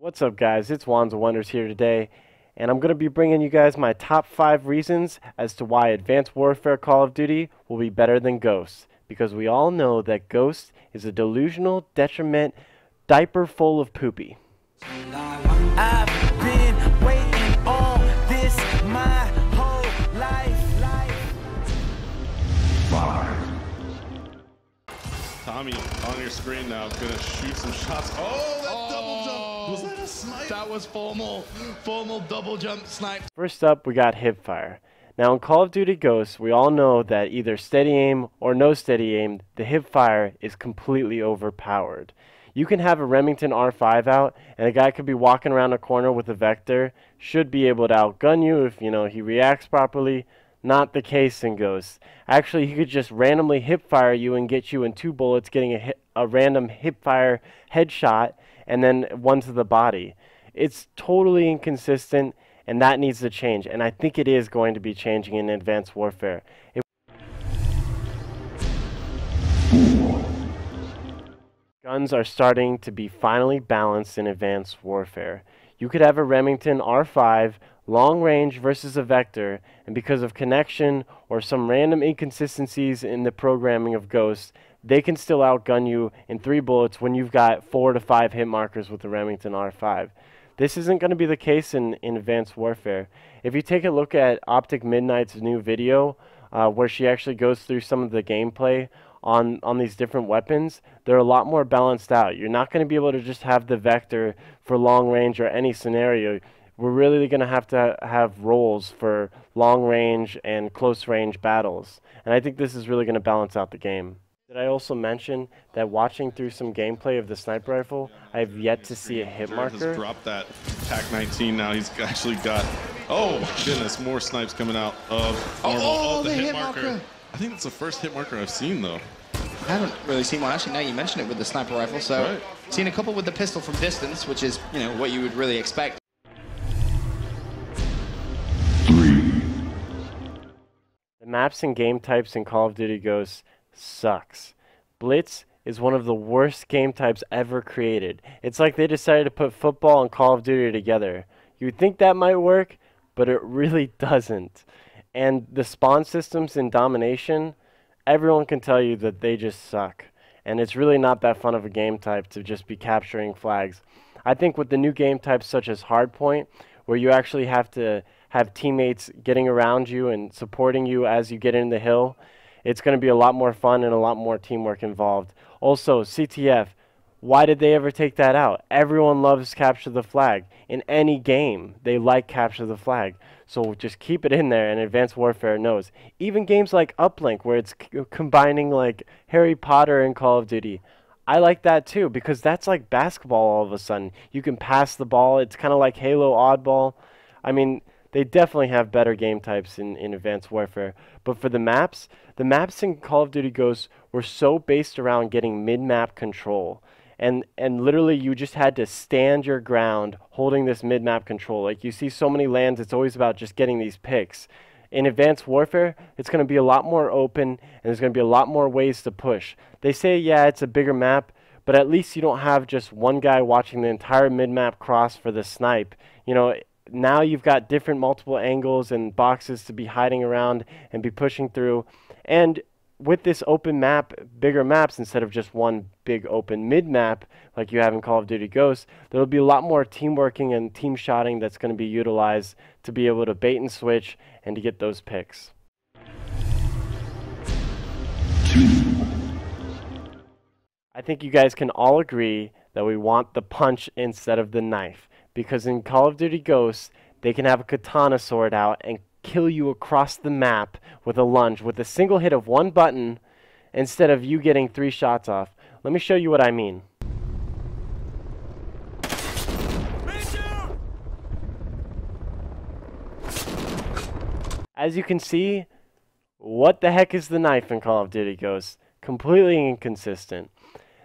What's up, guys? It's Wanza Wonders here today, and I'm going to be bringing you guys my top 5 reasons as to why Advanced Warfare Call of Duty will be better than Ghost. Because we all know that Ghost is a delusional, detriment, diaper full of poopy. I've been waiting on this my whole life. Tommy on your screen now, gonna shoot some shots. Oh, that double jump! Was that a snipe? That was formal double jump snipe. First up, we got Hipfire. Now in Call of Duty Ghosts, we all know that either steady aim or no steady aim, the Hipfire is completely overpowered. You can have a Remington R5 out, and a guy could be walking around a corner with a Vector, should be able to outgun you if, he reacts properly. Not the case in Ghosts. Actually, he could just randomly hipfire you and get you in 2 bullets, getting a random hipfire headshot, and then one to the body. It's totally inconsistent, and that needs to change. And I think it is going to be changing in Advanced Warfare. Guns are starting to be finally balanced in Advanced Warfare. You could have a Remington R5, long range versus a Vector, and because of connection or some random inconsistencies in the programming of Ghosts, they can still outgun you in 3 bullets when you've got 4 to 5 hit markers with the Remington R5. This isn't going to be the case in Advanced Warfare. If you take a look at Optic Midnight's new video, where she actually goes through some of the gameplay on these different weapons, they're a lot more balanced out. You're not going to be able to just have the Vector for long range or any scenario. We're really going to have roles for long range and close range battles. And I think this is really going to balance out the game. Did I also mention that watching through some gameplay of the sniper rifle, I have yet to see a hit marker. Has dropped that TAC-19 now. He's actually got, oh my goodness, more snipes coming out of the hit marker. I think it's the first hit marker I've seen though. I haven't really seen one. Actually, now you mention it with the sniper rifle. So, right. Seen a couple with the pistol from distance, which is, what you would really expect. The maps and game types in Call of Duty Ghosts sucks. Blitz is one of the worst game types ever created. It's like they decided to put football and Call of Duty together. You'd think that might work, but it really doesn't. And the spawn systems in Domination, everyone can tell you that they just suck. And it's really not that fun of a game type to just be capturing flags. I think with the new game types such as Hardpoint, where you actually have to have teammates getting around you and supporting you as you get in the hill, it's going to be a lot more fun and a lot more teamwork involved. Also, CTF, why did they ever take that out? Everyone loves capture the flag. In any game, they like capture the flag. So just keep it in there, and Advanced Warfare knows. Even games like Uplink, where it's combining like Harry Potter and Call of Duty, I like that too, because that's like basketball all of a sudden. You can pass the ball. It's kind of like Halo Oddball. I mean, they definitely have better game types in Advanced Warfare. But for the maps in Call of Duty Ghosts were so based around getting mid-map control. And literally you just had to stand your ground holding this mid-map control. Like you see so many lands, it's always about just getting these picks. In Advanced Warfare, it's going to be a lot more open, and there's going to be a lot more ways to push. They say, yeah, it's a bigger map, but at least you don't have just one guy watching the entire mid-map cross for the snipe. Now you've got different multiple angles and boxes to be hiding around and be pushing through. And with this open map, bigger maps, instead of just one big open mid-map like you have in Call of Duty Ghosts, there will be a lot more teamworking and team shotting that's going to be utilized to be able to bait and switch and to get those picks. I think you guys can all agree that we want the punch instead of the knife. Because in Call of Duty Ghosts, they can have a katana sword out and kill you across the map with a lunge, with a single hit of one button, instead of you getting 3 shots off. Let me show you what I mean. As you can see, what the heck is the knife in Call of Duty Ghosts? Completely inconsistent.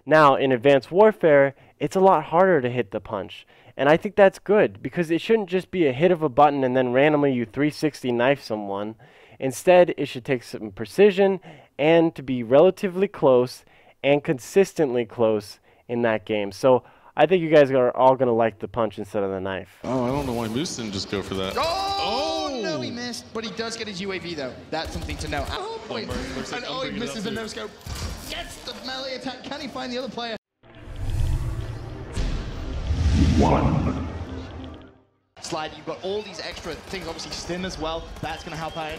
Now, in Advanced Warfare, it's a lot harder to hit the punch. And I think that's good, because it shouldn't just be a hit of a button and then randomly you 360 knife someone. Instead, it should take some precision and to be relatively close and consistently close in that game. So I think you guys are all going to like the punch instead of the knife. Oh, I don't know why Moose didn't just go for that. Oh, no, he missed. But he does get his UAV, though. That's something to know. Oh, boy. Like And, he misses the no-scope. Gets the melee attack. Can he find the other player? Slide, you've got all these extra things, obviously stim as well. That's going to help out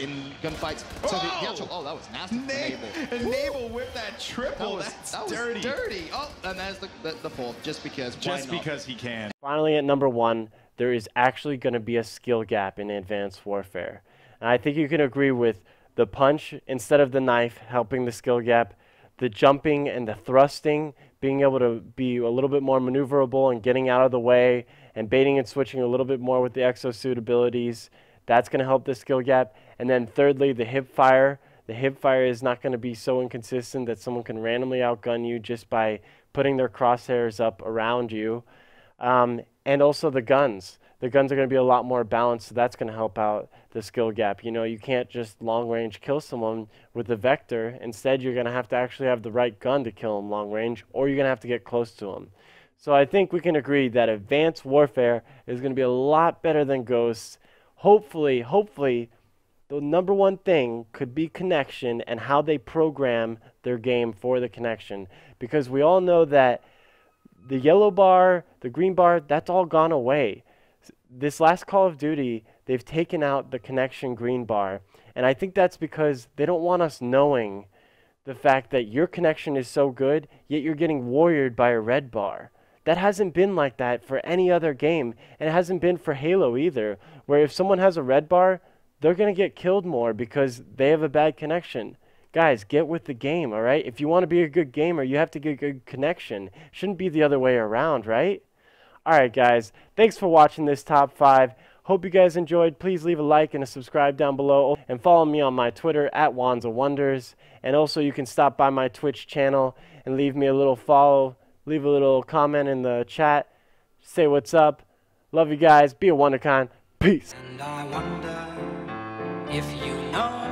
in gunfights. So the actual, that was nasty. Enable with that triple. That was dirty. dirty. Oh, and there's the fourth, just because. Just because he can. Finally, at number 1, there is actually going to be a skill gap in Advanced Warfare. And I think you can agree with the punch instead of the knife helping the skill gap, the jumping and the thrusting, being able to be a little bit more maneuverable and getting out of the way, and baiting and switching a little bit more with the exosuit abilities. That's going to help the skill gap. And then thirdly, the Hipfire. The Hipfire is not going to be so inconsistent that someone can randomly outgun you just by putting their crosshairs up around you. And also the guns. The guns are going to be a lot more balanced, so that's going to help out the skill gap. You know, you can't just long range kill someone with the vector. Instead, you're going to have to actually have the right gun to kill them long range, or you're going to have to get close to them. So I think we can agree that Advanced Warfare is going to be a lot better than Ghosts. Hopefully, the number one thing could be connection and how they program their game for the connection. Because we all know that the yellow bar, the green bar, that's all gone away. This last Call of Duty, they've taken out the connection green bar. And I think that's because they don't want us knowing the fact that your connection is so good, yet you're getting warriored by a red bar. That hasn't been like that for any other game, and it hasn't been for Halo either, where if someone has a red bar, they're going to get killed more because they have a bad connection. Guys, get with the game, all right? If you want to be a good gamer, you have to get a good connection. It shouldn't be the other way around, right? All right, guys, thanks for watching this top 5. Hope you guys enjoyed. Please leave a like and a subscribe down below, and follow me on my Twitter at Wanza Wonders. And also, you can stop by my Twitch channel and leave me a little follow. Leave a little comment in the chat. Say what's up. Love you guys. Be a WonderCon. Peace. And I wonder if you know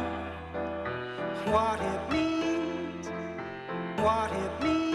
what it means, what it means.